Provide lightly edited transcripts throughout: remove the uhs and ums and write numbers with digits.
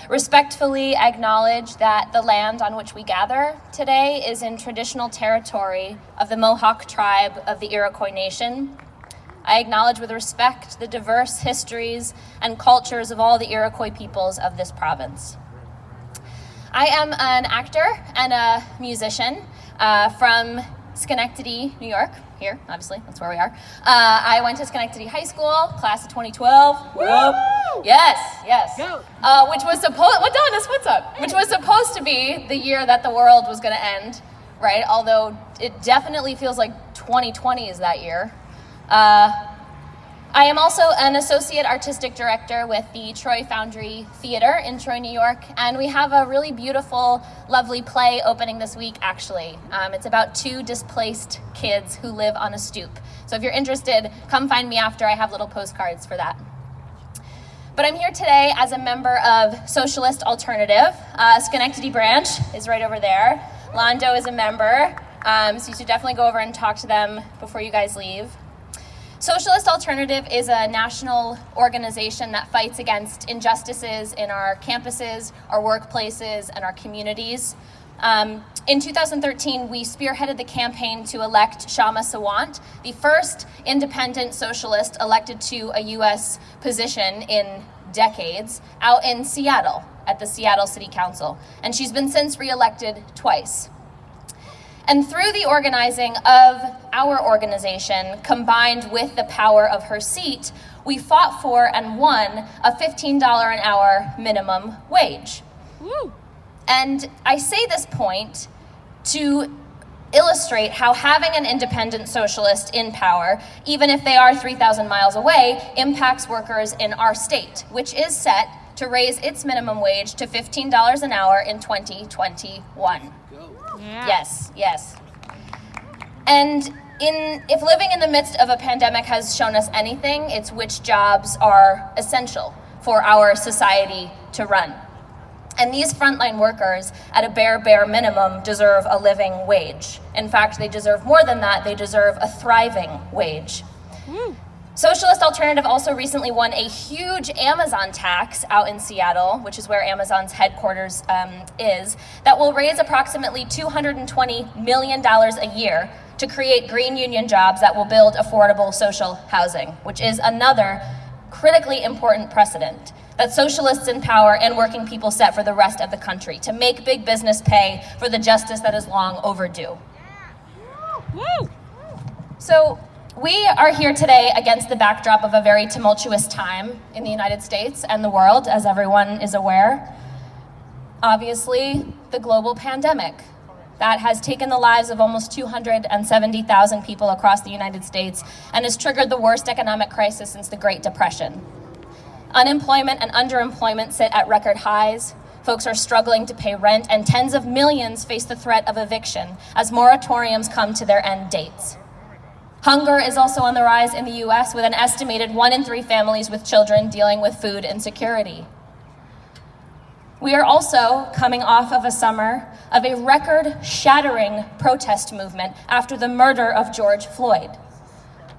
respectfully acknowledge that the land on which we gather today is in traditional territory of the Mohawk tribe of the Iroquois Nation. I acknowledge with respect the diverse histories and cultures of all the Iroquois peoples of this province. I am an actor and a musician from Schenectady, New York. Here, obviously, that's where we are. I went to Schenectady High School, class of 2012. Woo! Yes. Go. Which was supposed, what's up? Which was supposed to be the year that the world was gonna end, right? Although it definitely feels like 2020 is that year. I am also an associate artistic director with the Troy Foundry Theater in Troy, New York, and we have a really beautiful, lovely play opening this week, actually. It's about two displaced kids who live on a stoop. So if you're interested, come find me after. I have little postcards for that. But I'm here today as a member of Socialist Alternative. Schenectady branch is right over there. Londo is a member, so you should definitely go over and talk to them before you guys leave. Socialist Alternative is a national organization that fights against injustices in our campuses, our workplaces, and our communities. In 2013, we spearheaded the campaign to elect Kshama Sawant, the first independent socialist elected to a U.S. position in decades, out in Seattle at the Seattle City Council. And she's been since re-elected twice. And through the organizing of our organization, combined with the power of her seat, we fought for and won a $15 an hour minimum wage. Woo. And I say this point to illustrate how having an independent socialist in power, even if they are 3,000 miles away, impacts workers in our state, which is set to raise its minimum wage to $15 an hour in 2021. Yeah. Yes. And if living in the midst of a pandemic has shown us anything, it's which jobs are essential for our society to run. And these frontline workers, at a bare minimum, deserve a living wage. In fact, they deserve more than that. They deserve a thriving wage. Socialist Alternative also recently won a huge Amazon tax out in Seattle, which is where Amazon's headquarters is, that will raise approximately $220 million a year to create green union jobs that will build affordable social housing, which is another critically important precedent that socialists in power and working people set for the rest of the country to make big business pay for the justice that is long overdue. Woo. So, we are here today against the backdrop of a very tumultuous time in the United States and the world, as everyone is aware. Obviously, the global pandemic that has taken the lives of almost 270,000 people across the United States and has triggered the worst economic crisis since the Great Depression. Unemployment and underemployment sit at record highs. Folks are struggling to pay rent, and tens of millions face the threat of eviction as moratoriums come to their end dates. Hunger is also on the rise in the U.S., with an estimated 1 in 3 families with children dealing with food insecurity. We are also coming off of a summer of a record-shattering protest movement after the murder of George Floyd.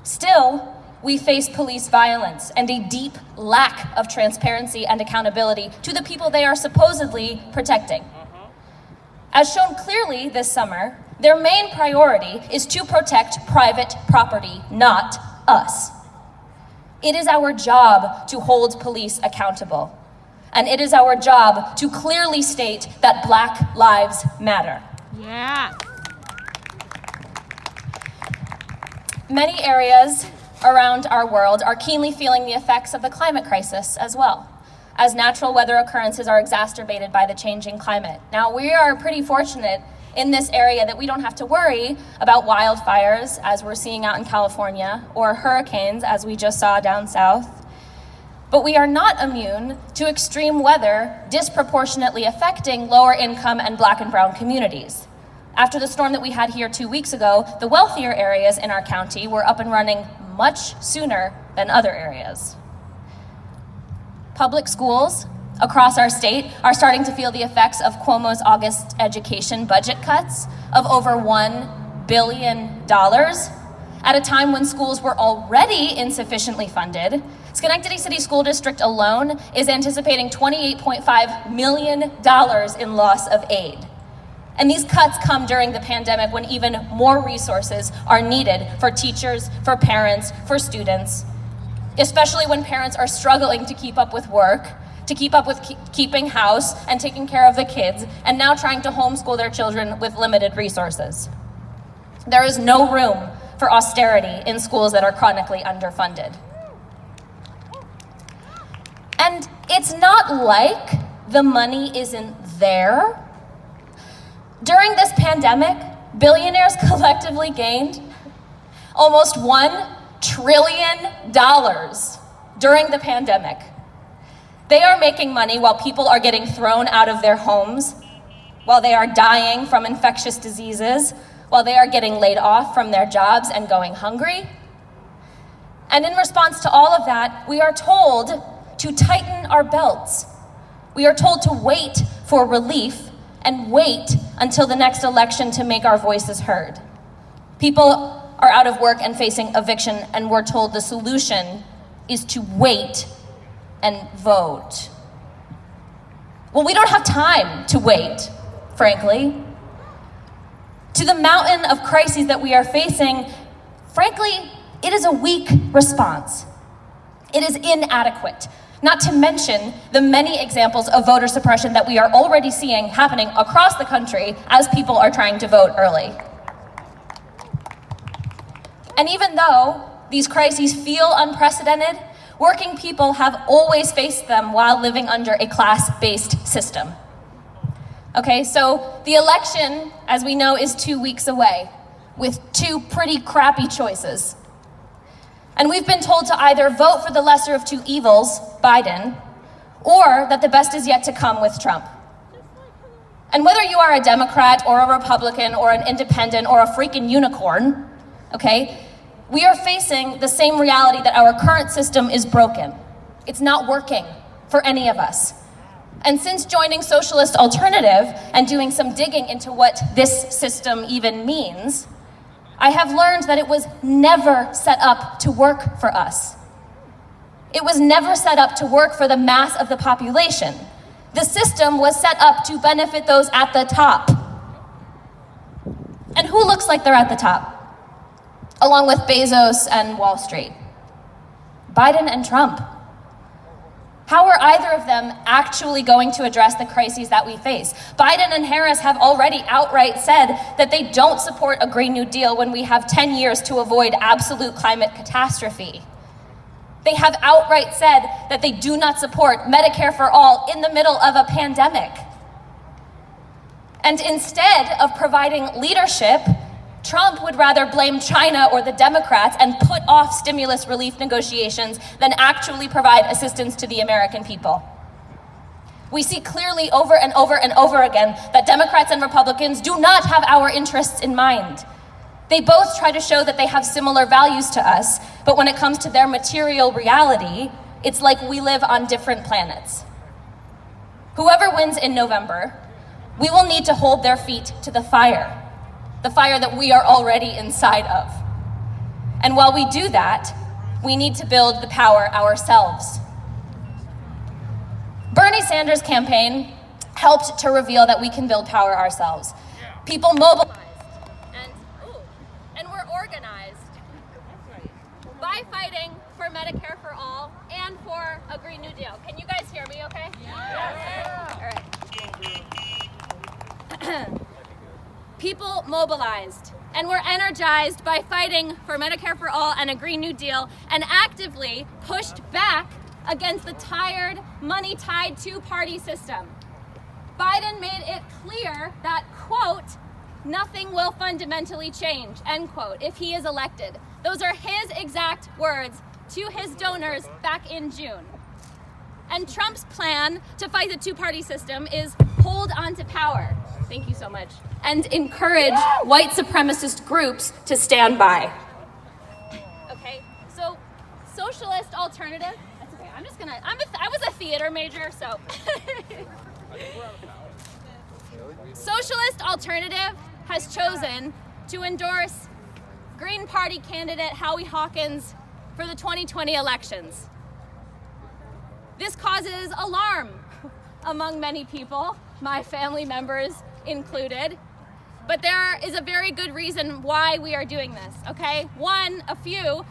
Still, we face police violence and a deep lack of transparency and accountability to the people they are supposedly protecting. As shown clearly this summer, their main priority is to protect private property, not us. It is our job to hold police accountable, and it is our job to clearly state that Black lives matter. Yeah. Many areas around our world are keenly feeling the effects of the climate crisis as well, as natural weather occurrences are exacerbated by the changing climate. Now, we are pretty fortunate in this area that we don't have to worry about wildfires, as we're seeing out in California, or hurricanes, as we just saw down south. But we are not immune to extreme weather disproportionately affecting lower income and Black and brown communities. After the storm that we had here 2 weeks ago, the wealthier areas in our county were up and running much sooner than other areas. Public schools across our state are starting to feel the effects of Cuomo's August education budget cuts of over $1 billion at a time when schools were already insufficiently funded, Schenectady City School District alone is anticipating $28.5 million in loss of aid. And these cuts come during the pandemic when even more resources are needed for teachers, for parents, for students, especially when parents are struggling to keep up with work, to keep up with keeping house and taking care of the kids, and now trying to homeschool their children with limited resources. There is no room for austerity in schools that are chronically underfunded. And it's not like the money isn't there. During this pandemic, billionaires collectively gained almost $1 trillion during the pandemic. They are making money while people are getting thrown out of their homes, while they are dying from infectious diseases, while they are getting laid off from their jobs and going hungry. And in response to all of that, we are told to tighten our belts. We are told to wait for relief and wait until the next election to make our voices heard. People are out of work and facing eviction, and we're told the solution is to wait and vote. Well, we don't have time to wait, frankly. To the mountain of crises that we are facing, frankly, it is a weak response. It is inadequate. Not to mention the many examples of voter suppression that we are already seeing happening across the country as people are trying to vote early. And even though these crises feel unprecedented, working people have always faced them while living under a class-based system. Okay, so the election, as we know, is 2 weeks away, with two pretty crappy choices. And we've been told to either vote for the lesser of two evils, Biden, or that the best is yet to come with Trump. And whether you are a Democrat or a Republican or an independent or a freaking unicorn, okay, we are facing the same reality that our current system is broken. It's not working for any of us. And since joining Socialist Alternative and doing some digging into what this system even means, I have learned that it was never set up to work for us. It was never set up to work for the mass of the population. The system was set up to benefit those at the top. And who looks like they're at the top? Along with Bezos and Wall Street. Biden and Trump. How are either of them actually going to address the crises that we face? Biden and Harris have already outright said that they don't support a Green New Deal when we have 10 years to avoid absolute climate catastrophe. They have outright said that they do not support Medicare for all in the middle of a pandemic. And instead of providing leadership, Trump would rather blame China or the Democrats and put off stimulus relief negotiations than actually provide assistance to the American people. We see clearly over and over and over again that Democrats and Republicans do not have our interests in mind. They both try to show that they have similar values to us, but when it comes to their material reality, it's like we live on different planets. Whoever wins in November, we will need to hold their feet to the fire that we are already inside of. And while we do that, we need to build the power ourselves. Bernie Sanders' campaign helped to reveal that we can build power ourselves. People mobilized and we're organized by fighting for Medicare for all and for a Green New Deal. Can you guys hear me okay? Yeah. All right. People mobilized and were energized by fighting for Medicare for all and a Green New Deal, and actively pushed back against the tired, money-tied two-party system. Biden made it clear that, quote, nothing will fundamentally change, end quote, if he is elected. Those are his exact words to his donors back in June. And Trump's plan to fight the two-party system is hold on to power. Thank you so much. And encourage white supremacist groups to stand by. Okay, so Socialist Alternative, that's okay, I was a theater major, so. Socialist Alternative has chosen to endorse Green Party candidate Howie Hawkins for the 2020 elections. This causes alarm among many people, my family members included. But there is a very good reason why we are doing this, okay? A few,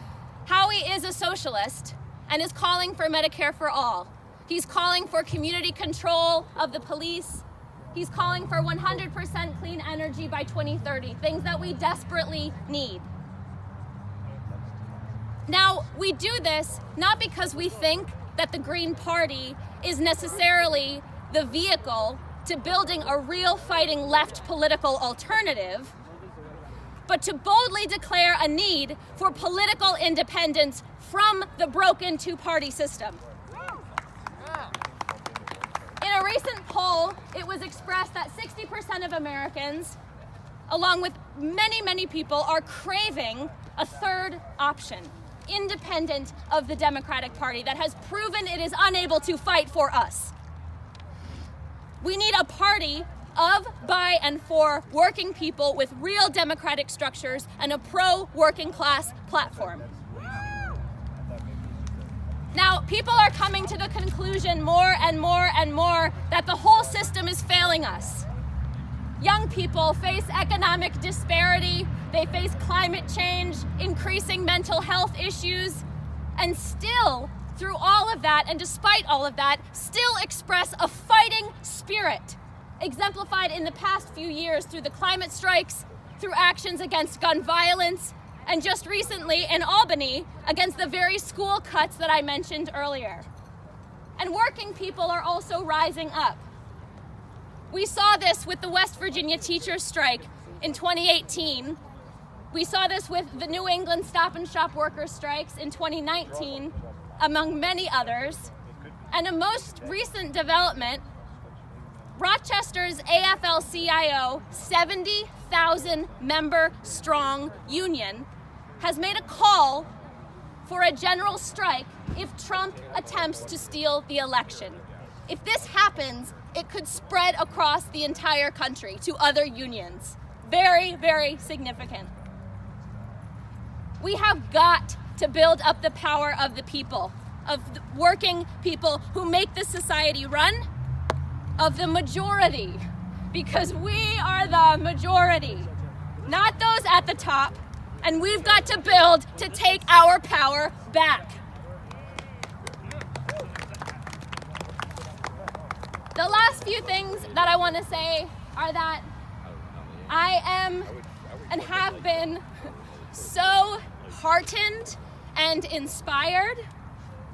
Howie is a socialist and is calling for Medicare for all. He's calling for community control of the police. He's calling for 100% clean energy by 2030, things that we desperately need. Now, we do this not because we think that the Green Party is necessarily the vehicle to building a real fighting left political alternative, but to boldly declare a need for political independence from the broken two-party system. In a recent poll, it was expressed that 60% of Americans, along with many, many people, are craving a third option, independent of the Democratic Party, that has proven it is unable to fight for us. We need a party of, by, and for working people with real democratic structures and a pro-working class platform. Now, people are coming to the conclusion more and more and more that the whole system is failing us. Young people face economic disparity, they face climate change, increasing mental health issues, and still, through all of that, and despite all of that, still express a fighting spirit, exemplified in the past few years through the climate strikes, through actions against gun violence, and just recently in Albany, against the very school cuts that I mentioned earlier. And working people are also rising up. We saw this with the West Virginia teachers' strike in 2018. We saw this with the New England Stop and Shop workers' strikes in 2019, among many others. And a most recent development, Rochester's AFL-CIO 70,000 member strong union has made a call for a general strike if Trump attempts to steal the election. If this happens, it could spread across the entire country to other unions. Very, very significant. We have got to build up the power of the people, of the working people who make this society run, of the majority, because we are the majority, not those at the top, and we've got to build to take our power back. The last few things that I want to say are that I am and have been so heartened and inspired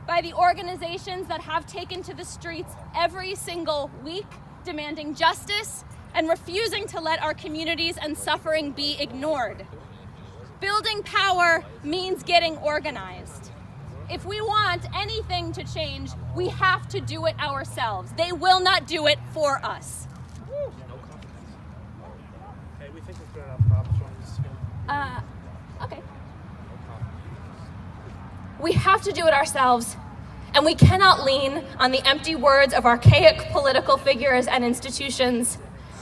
by the organizations that have taken to the streets every single week, demanding justice and refusing to let our communities and suffering be ignored. Building power means getting organized. If we want anything to change, we have to do it ourselves. They will not do it for us. Okay, we think we've got enough problems on this. Okay. We have to do it ourselves, and we cannot lean on the empty words of archaic political figures and institutions.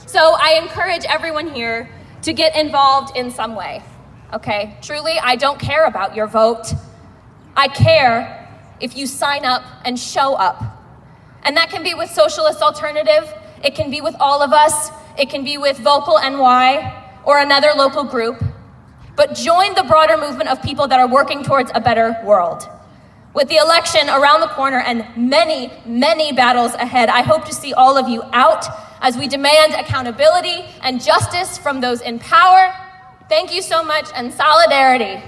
So I encourage everyone here to get involved in some way, okay? Truly, I don't care about your vote. I care if you sign up and show up. And that can be with Socialist Alternative, it can be with all of us, it can be with Vocal NY or another local group. But join the broader movement of people that are working towards a better world. With the election around the corner and many, many battles ahead, I hope to see all of you out as we demand accountability and justice from those in power. Thank you so much, and solidarity.